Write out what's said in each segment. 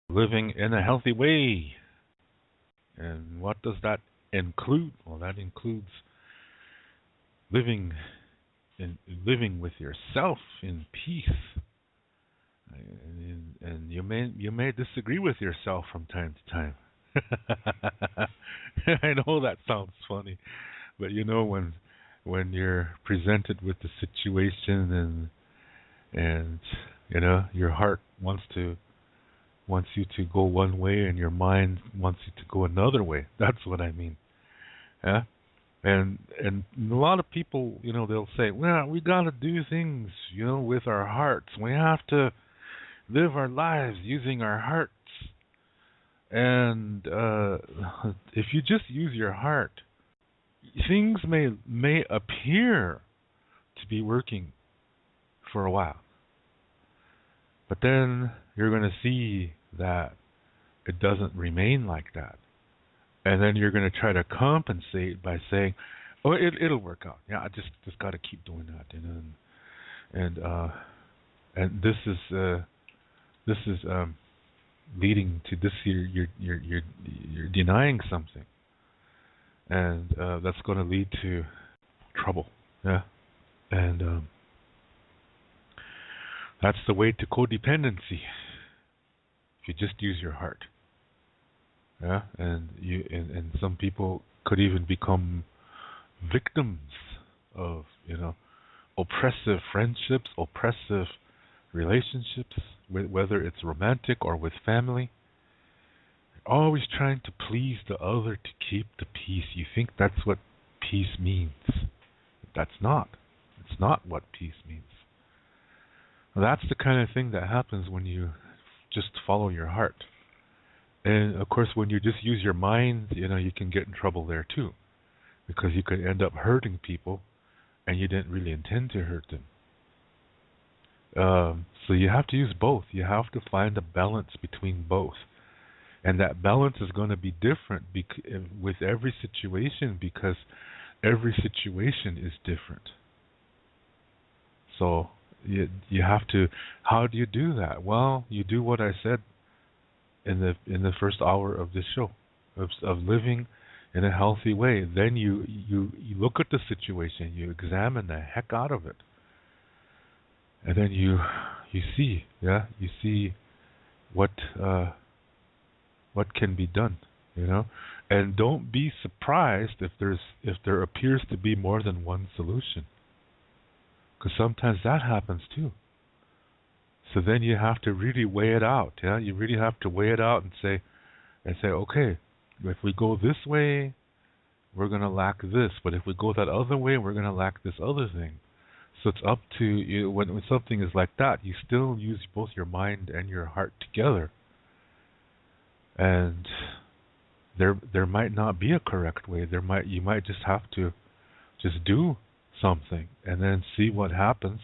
living in a healthy way. And what does that include? Well, that includes living living with yourself in peace. And you may disagree with yourself from time to time. I know that sounds funny, but when you're presented with the situation and your heart wants you to go one way and your mind wants you to go another way. That's what I mean. Yeah. And a lot of people, they'll say, "Well, we got to do things, with our hearts. We have to live our lives using our hearts." And if you just use your heart, things may appear to be working for a while, but then you're going to see that it doesn't remain like that. And then you're going to try to compensate by saying, "Oh, it'll work out. Yeah, I just got to keep doing that." And this is leading to this. You're denying something, and that's going to lead to trouble. Yeah, and that's the way to codependency. If you just use your heart. Yeah, and some people could even become victims of oppressive friendships, oppressive relationships, whether it's romantic or with family. You're always trying to please the other to keep the peace. You think that's what peace means. That's not. It's not what peace means. That's the kind of thing that happens when you just follow your heart. And of course, when you just use your mind, you can get in trouble there too, because you could end up hurting people, and you didn't really intend to hurt them. So you have to use both. You have to find a balance between both, and that balance is going to be different with every situation, because every situation is different. So you have to. How do you do that? Well, you do what I said in the first hour of this show, of living in a healthy way. Then you look at the situation, you examine the heck out of it, and then you see what can be done, and don't be surprised if there appears to be more than one solution, because sometimes that happens too. So then you have to really weigh it out. Yeah, you really have to weigh it out and say, okay, if we go this way, we're going to lack this, but if we go that other way, we're going to lack this other thing. So it's up to you. When something is like that, you still use both your mind and your heart together. And there might not be a correct way. You might just have to just do something and then see what happens,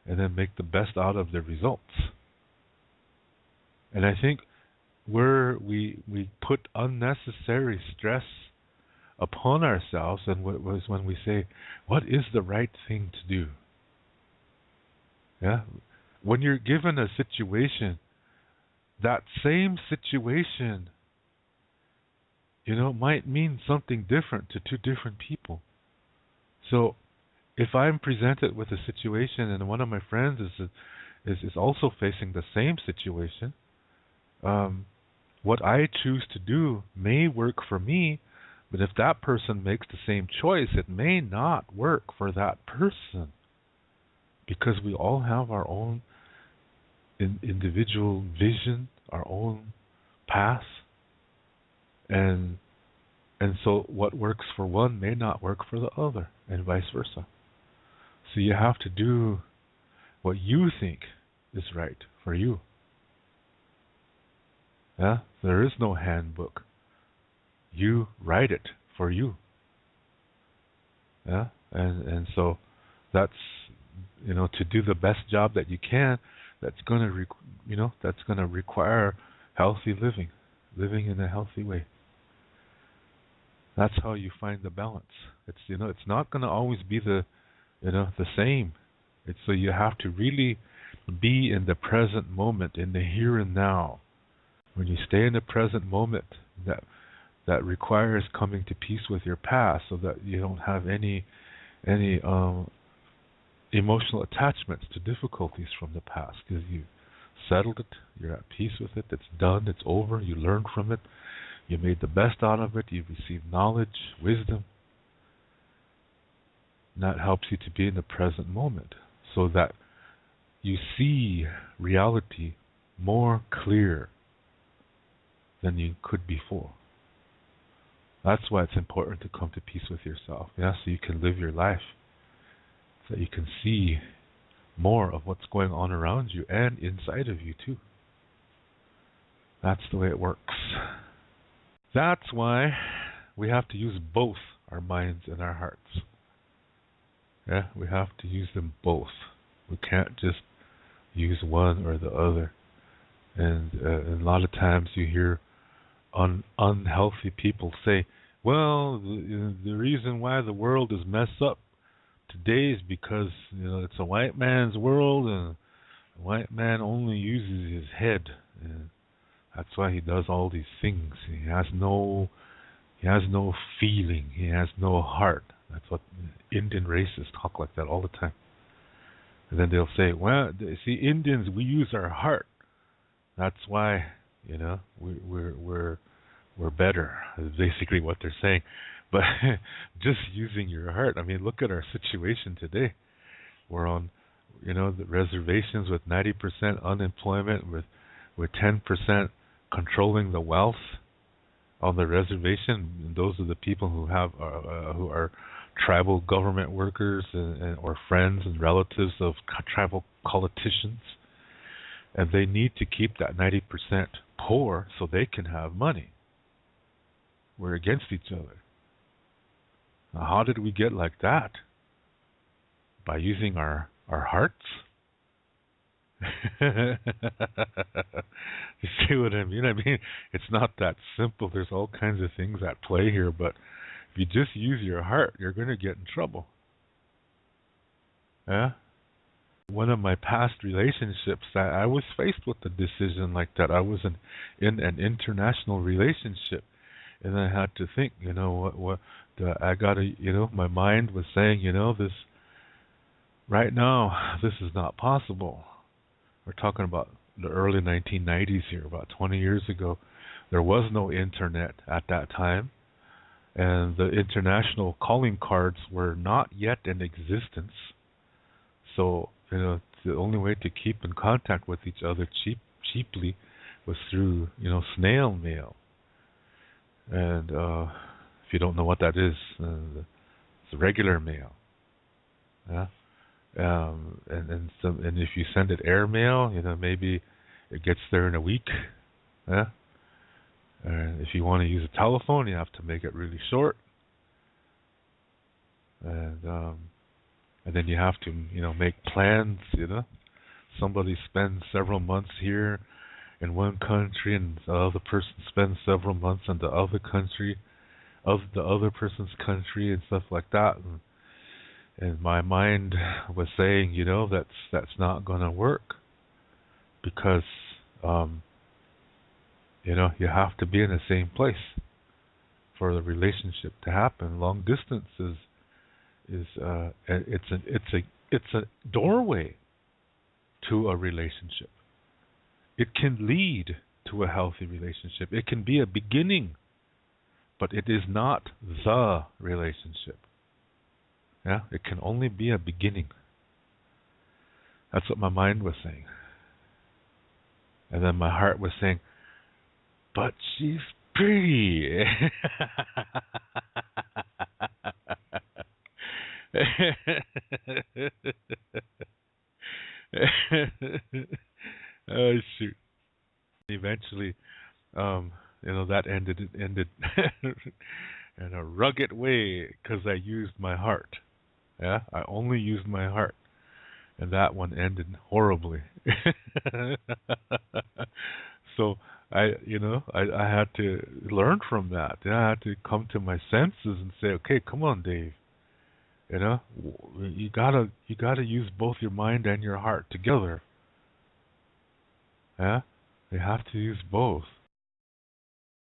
and then make the best out of the results. And I think where we put unnecessary stress upon ourselves, and what was when we say, "What is the right thing to do?" Yeah, when you're given a situation, that same situation, might mean something different to two different people. So if I'm presented with a situation and one of my friends is also facing the same situation, what I choose to do may work for me, but if that person makes the same choice, it may not work for that person, because we all have our own individual vision, our own path, and so what works for one may not work for the other, and vice versa. So you have to do what you think is right for you. Yeah, there is no handbook. You write it for you. Yeah, and so that's to do the best job that you can. That's gonna require healthy living in a healthy way. That's how you find the balance. It's not gonna always be the same. So you have to really be in the present moment, in the here and now, When you stay in the present moment, that requires coming to peace with your past, so that you don't have any emotional attachments to difficulties from the past, because you settled it, you're at peace with it, it's done, it's over, you learned from it, you made the best out of it, you've received knowledge, wisdom. And that helps you to be in the present moment, so that you see reality more clear than you could before. That's why it's important to come to peace with yourself, yeah, so you can live your life, so you can see more of what's going on around you and inside of you too. That's the way it works. That's why we have to use both our minds and our hearts. Yeah, we have to use them both. We can't just use one or the other. And a lot of times you hear unhealthy people say, well, the reason why the world is messed up today is because it's a white man's world, and the white man only uses his head, and that's why he does all these things. He has no feeling. He has no heart. That's what Indian racists talk like that all the time. And then they'll say, well, see, Indians, we use our heart. That's why, we're better. Is basically what they're saying. But just using your heart. I mean, look at our situation today. We're on, the reservations with 90% unemployment, with 10% controlling the wealth on the reservation. And those are the people who are tribal government workers or friends and relatives of tribal politicians. And they need to keep that 90% poor so they can have money. We're against each other. Now, how did we get like that? By using our hearts? You see what I mean? It's not that simple. There's all kinds of things at play here, but if you just use your heart, you're going to get in trouble. Yeah? One of my past relationships, I was faced with a decision like that. I was in an international relationship, and I had to think, I gotta, my mind was saying, this right now, this is not possible. We're talking about the early 1990s here, about 20 years ago. There was no internet at that time, and the international calling cards were not yet in existence. So, the only way to keep in contact with each other cheaply was through, snail mail. And if you don't know what that is, it's regular mail. Yeah. And if you send it airmail, maybe it gets there in a week. Yeah. And if you want to use a telephone, you have to make it really short. And then you have to, make plans. Somebody spends several months here in one country, and the other person spends several months in the other country, of the other person's country, and stuff like that. And my mind was saying, that's not going to work, because, you have to be in the same place for the relationship to happen. Long distance is it's a doorway to a relationship. It can lead to a healthy relationship. It can be a beginning, but it is not the relationship. Yeah, it can only be a beginning. That's what my mind was saying. And then my heart was saying, but she's pretty. Oh shoot! Eventually, that ended in a rugged way, because I used my heart. Yeah, I only used my heart, and that one ended horribly. So I had to learn from that. I had to come to my senses and say, okay, come on, Dave. You gotta use both your mind and your heart together. Yeah, you have to use both.